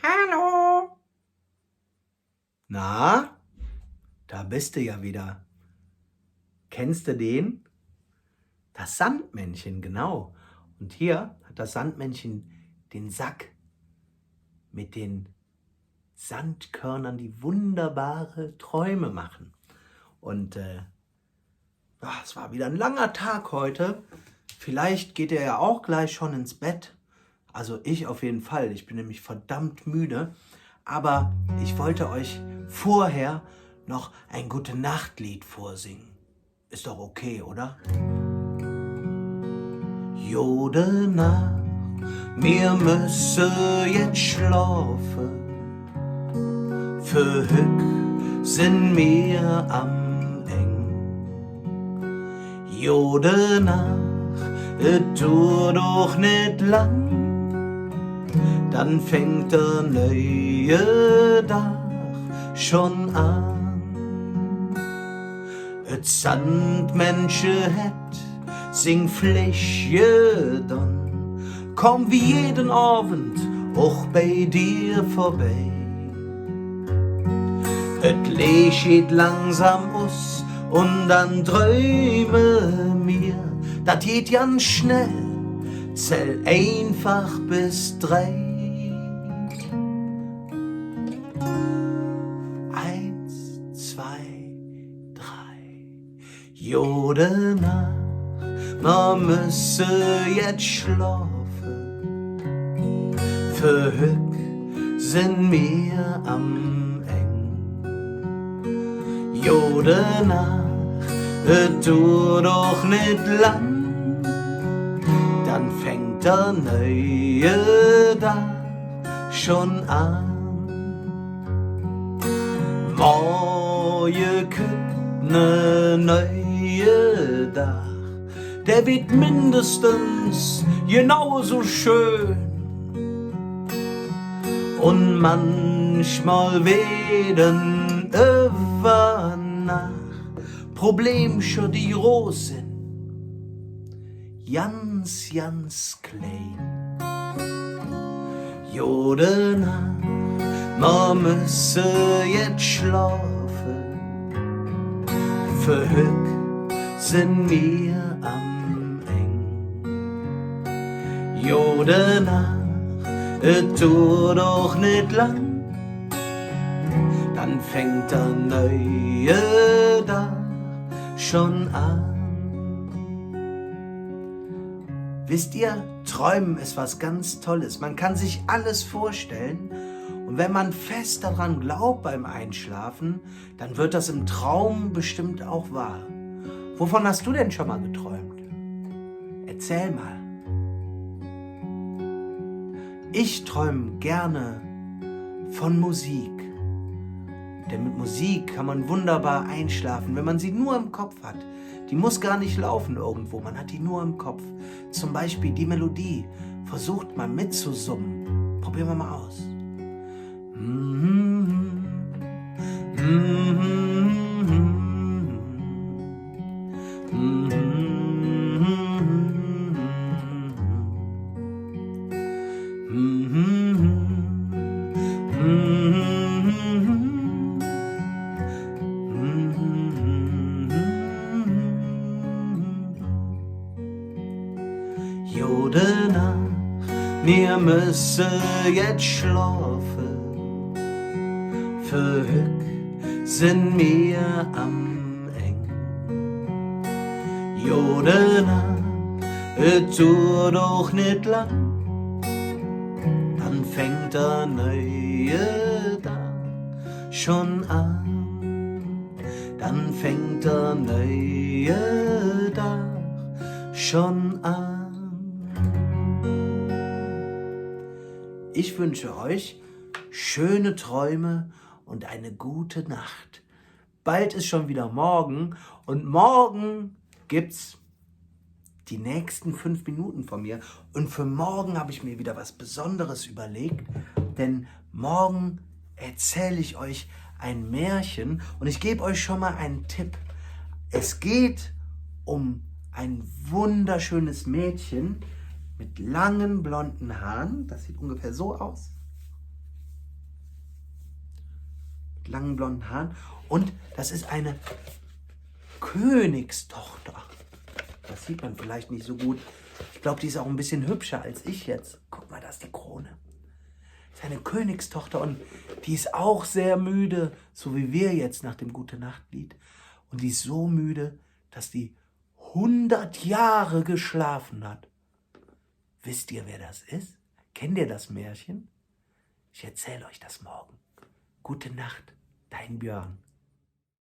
Hallo. Na, da bist du ja wieder. Kennst du den? Das Sandmännchen, genau. Und hier hat das Sandmännchen den Sack mit den Sandkörnern, die wunderbare Träume machen. Und es war wieder ein langer Tag heute. Vielleicht geht er ja auch gleich schon ins Bett. Also ich auf jeden Fall. Ich bin nämlich verdammt müde. Aber ich wollte euch vorher noch ein Gute-Nacht-Lied vorsingen. Ist doch okay, oder? Jode Nacht, mir müsse jetzt schlafen. Für Hück sind mir am eng. Jode Nacht, et tut doch nicht lang. Dann fängt der neue Tag schon an. Et Sandmensche het sing Fläche dann, komm wie jeden Abend auch bei dir vorbei. Et Licht geht langsam aus und dann träume mir, dat geht ganz schnell, zähl einfach bis 3. 1, 2, 3. Jode Nacht, man müsse jetzt schlafen. Für Hück sind mir am eng. Jode Nacht, et tut doch nicht lang. Dann fängt der neue Tag schon an. Morgen kommt ne neue Tag, der wird mindestens genauso schön. Und manchmal werden über Nacht Problemchen, die groß sind, ganz, ganz klein. Jode Nacht, man müsse jetzt schlafen. Für Hück sind mir am eng. Jode Nacht, et tut doch nicht lang. Dann fängt der neue Tag schon an. Wisst ihr, Träumen ist was ganz Tolles. Man kann sich alles vorstellen. Und wenn man fest daran glaubt beim Einschlafen, dann wird das im Traum bestimmt auch wahr. Wovon hast du denn schon mal geträumt? Erzähl mal. Ich träume gerne von Musik. Denn mit Musik kann man wunderbar einschlafen, wenn man sie nur im Kopf hat. Die muss gar nicht laufen irgendwo, man hat die nur im Kopf. Zum Beispiel die Melodie. Versucht mal mitzusummen. Probieren wir mal aus. Jode Nacht, mir müsse jetzt schlafen. Für Hück sind mir am eng. Jode Nacht, et tut doch nicht lang. Dann fängt der neue Tag schon an. Dann fängt der neue Tag schon an. Ich wünsche euch schöne Träume und eine gute Nacht. Bald ist schon wieder morgen und morgen gibt's die nächsten 5 Minuten von mir. Und für morgen habe ich mir wieder was Besonderes überlegt, denn morgen erzähle ich euch ein Märchen und ich gebe euch schon mal einen Tipp. Es geht um ein wunderschönes Mädchen mit langen blonden Haaren. Das sieht ungefähr so aus. mit langen blonden Haaren. Und das ist eine Königstochter. Das sieht man vielleicht nicht so gut. Ich glaube, die ist auch ein bisschen hübscher als ich jetzt. Guck mal, da ist die Krone. Das ist eine Königstochter und die ist auch sehr müde, so wie wir jetzt nach dem Gute-Nacht-Lied. Und die ist so müde, dass die 100 Jahre geschlafen hat. Wisst ihr, wer das ist? Kennt ihr das Märchen? Ich erzähle euch das morgen. Gute Nacht, dein Björn.